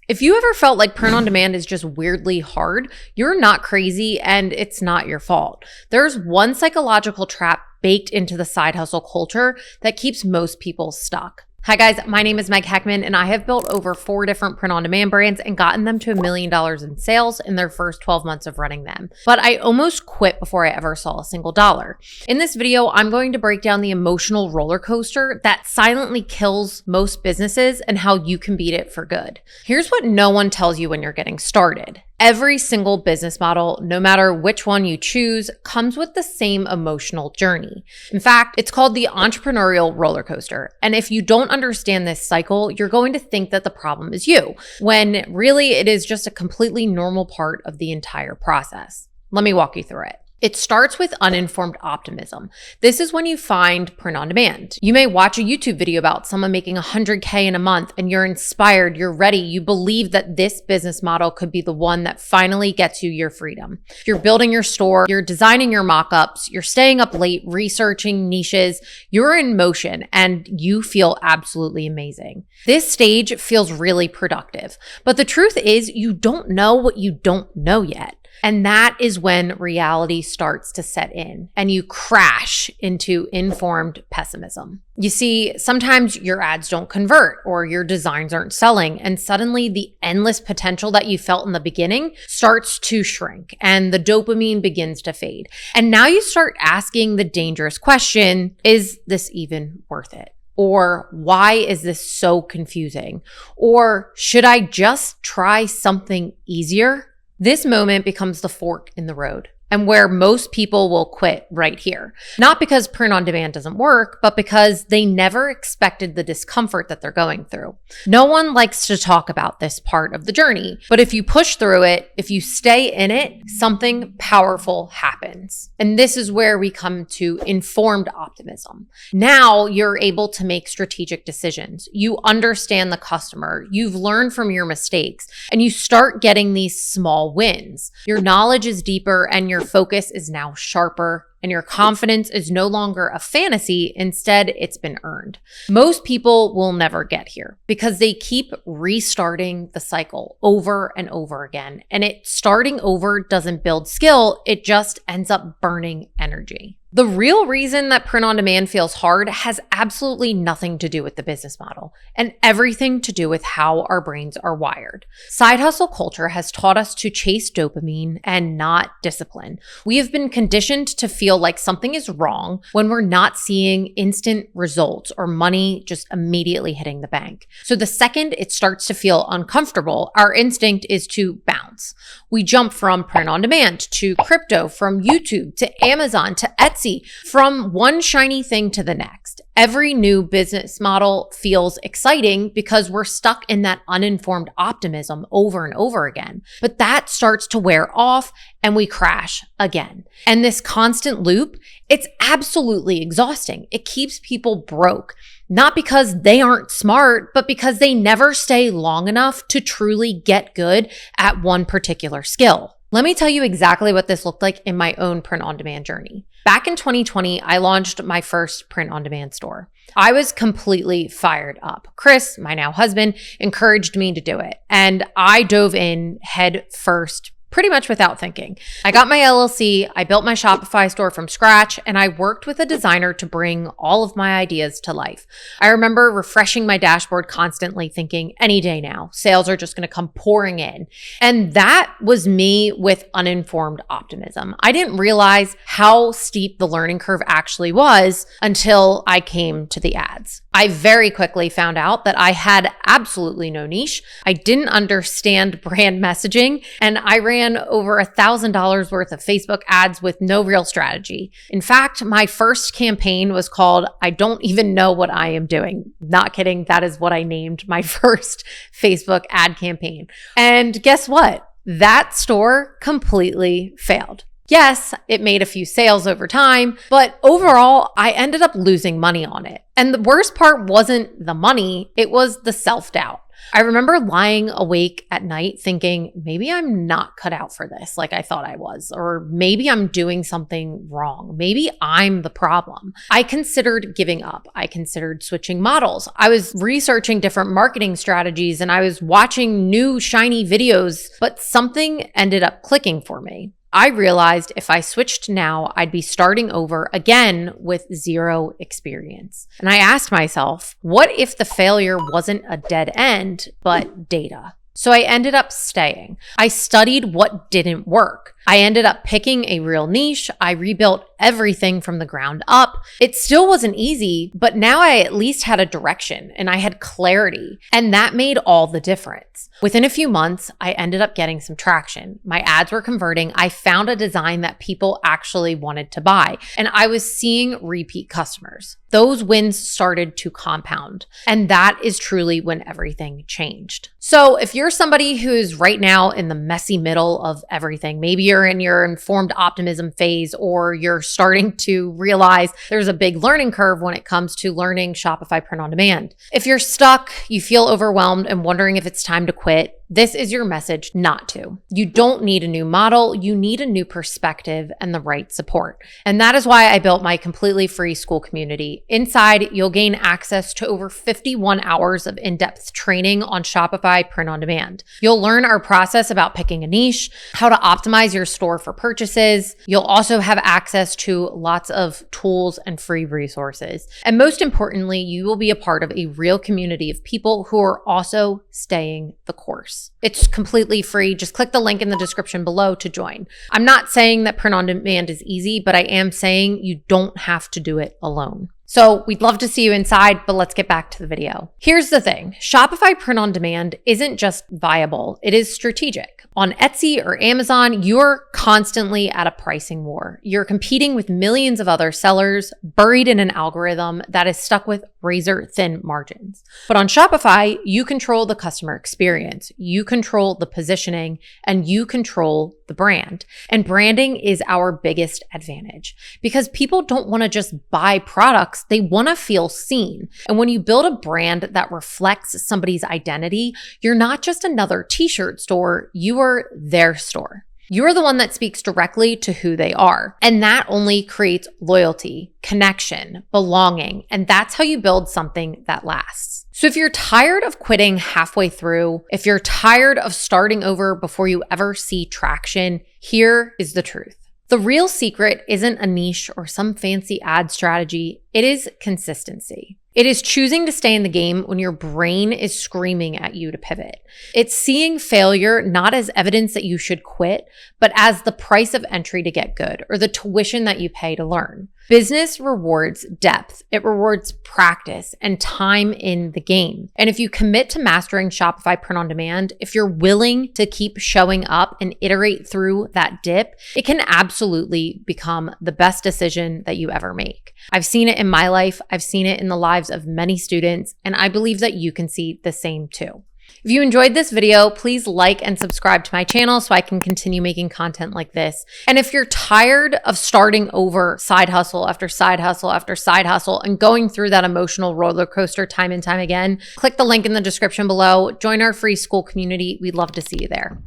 If you ever felt like print on demand is just weirdly hard, you're not crazy and it's not your fault. There's one psychological trap baked into the side hustle culture that keeps most people stuck. Hi guys, my name is Meg Heckman and I have built over 4 different print on demand brands and gotten them to $1 million in sales in their first 12 months of running them. But I almost quit before I ever saw a single dollar. In this video, I'm going to break down the emotional roller coaster that silently kills most businesses and how you can beat it for good. Here's what no one tells you when you're getting started. Every single business model, no matter which one you choose, comes with the same emotional journey. In fact, it's called the entrepreneurial roller coaster. And if you don't understand this cycle, you're going to think that the problem is you, when really it is just a completely normal part of the entire process. Let me walk you through it. It starts with uninformed optimism. This is when you find print on demand. You may watch a YouTube video about someone making $100K in a month and you're inspired, you're ready, you believe that this business model could be the one that finally gets you your freedom. You're building your store, you're designing your mock-ups, you're staying up late, researching niches, you're in motion and you feel absolutely amazing. This stage feels really productive, but the truth is you don't know what you don't know yet. And that is when reality starts to set in and you crash into informed pessimism. You see, sometimes your ads don't convert or your designs aren't selling, and suddenly the endless potential that you felt in the beginning starts to shrink and the dopamine begins to fade. And now you start asking the dangerous question, is this even worth it? Or why is this so confusing? Or should I just try something easier? This moment becomes the fork in the road and where most people will quit right here. Not because print on demand doesn't work, but because they never expected the discomfort that they're going through. No one likes to talk about this part of the journey, but if you push through it, if you stay in it, something powerful happens. And this is where we come to informed optimism. Now you're able to make strategic decisions. You understand the customer, you've learned from your mistakes, and you start getting these small wins. Your knowledge is deeper and your focus is now sharper, and your confidence is no longer a fantasy. Instead, it's been earned. Most people will never get here because they keep restarting the cycle over and over again. And starting over doesn't build skill, it just ends up burning energy. The real reason that print on demand feels hard has absolutely nothing to do with the business model and everything to do with how our brains are wired. Side hustle culture has taught us to chase dopamine and not discipline. We have been conditioned to feel like something is wrong when we're not seeing instant results or money just immediately hitting the bank. So the second it starts to feel uncomfortable, our instinct is to bounce. We jump from print on demand to crypto, from YouTube to Amazon to Etsy, from one shiny thing to the next. Every new business model feels exciting because we're stuck in that uninformed optimism over and over again. But that starts to wear off and we crash again. And this constant loop, it's absolutely exhausting. It keeps people broke. Not because they aren't smart, but because they never stay long enough to truly get good at one particular skill. Let me tell you exactly what this looked like in my own print on demand journey. Back in 2020, I launched my first print on demand store. I was completely fired up. Chris, my now husband, encouraged me to do it. And I dove in head first, pretty much without thinking. I got my LLC, I built my Shopify store from scratch, and I worked with a designer to bring all of my ideas to life. I remember refreshing my dashboard constantly thinking, any day now, sales are just going to come pouring in. And that was me with uninformed optimism. I didn't realize how steep the learning curve actually was until I came to the ads. I very quickly found out that I had absolutely no niche. I didn't understand brand messaging, and I ran over $1,000 worth of Facebook ads with no real strategy. In fact, my first campaign was called I Don't Even Know What I Am Doing. Not kidding. That is what I named my first Facebook ad campaign. And guess what? That store completely failed. Yes, it made a few sales over time, but overall, I ended up losing money on it. And the worst part wasn't the money, it was the self-doubt. I remember lying awake at night thinking, maybe I'm not cut out for this like I thought I was, or maybe I'm doing something wrong. Maybe I'm the problem. I considered giving up. I considered switching models. I was researching different marketing strategies and I was watching new shiny videos, but something ended up clicking for me. I realized if I switched now, I'd be starting over again with zero experience. And I asked myself, what if the failure wasn't a dead end, but data? So I ended up staying. I studied what didn't work. I ended up picking a real niche. I rebuilt everything from the ground up. It still wasn't easy, but now I at least had a direction and I had clarity, and that made all the difference. Within a few months, I ended up getting some traction. My ads were converting. I found a design that people actually wanted to buy, and I was seeing repeat customers. Those wins started to compound, and that is truly when everything changed. So if you're somebody who's right now in the messy middle of everything, maybe you're in your informed optimism phase, or you're starting to realize there's a big learning curve when it comes to learning Shopify print on demand. If you're stuck, you feel overwhelmed and wondering if it's time to quit, this is your message not to. You don't need a new model. You need a new perspective and the right support. And that is why I built my completely free school community. Inside, you'll gain access to over 51 hours of in-depth training on Shopify print on demand. You'll learn our process about picking a niche, how to optimize your store for purchases. You'll also have access to lots of tools and free resources. And most importantly, you will be a part of a real community of people who are also staying the course. It's completely free. Just click the link in the description below to join. I'm not saying that print on demand is easy, but I am saying you don't have to do it alone. So we'd love to see you inside, but let's get back to the video. Here's the thing. Shopify print on demand isn't just viable, it is strategic. On Etsy or Amazon, you're constantly at a pricing war. You're competing with millions of other sellers buried in an algorithm that is stuck with razor thin margins. But on Shopify, you control the customer experience, you control the positioning, and you control the brand. And branding is our biggest advantage because people don't want to just buy products. They want to feel seen. And when you build a brand that reflects somebody's identity, you're not just another t-shirt store, you are their store. You're the one that speaks directly to who they are. And that only creates loyalty, connection, belonging. And that's how you build something that lasts. So if you're tired of quitting halfway through, if you're tired of starting over before you ever see traction, here is the truth. The real secret isn't a niche or some fancy ad strategy. It is consistency. It is choosing to stay in the game when your brain is screaming at you to pivot. It's seeing failure not as evidence that you should quit, but as the price of entry to get good or the tuition that you pay to learn. Business rewards depth. It rewards practice and time in the game. And if you commit to mastering Shopify print on demand, if you're willing to keep showing up and iterate through that dip, it can absolutely become the best decision that you ever make. I've seen it in my life. I've seen it in the lives of many students, and I believe that you can see the same too. If you enjoyed this video, please like and subscribe to my channel so I can continue making content like this. And if you're tired of starting over side hustle after side hustle after side hustle and going through that emotional roller coaster time and time again, click the link in the description below. Join our free school community. We'd love to see you there.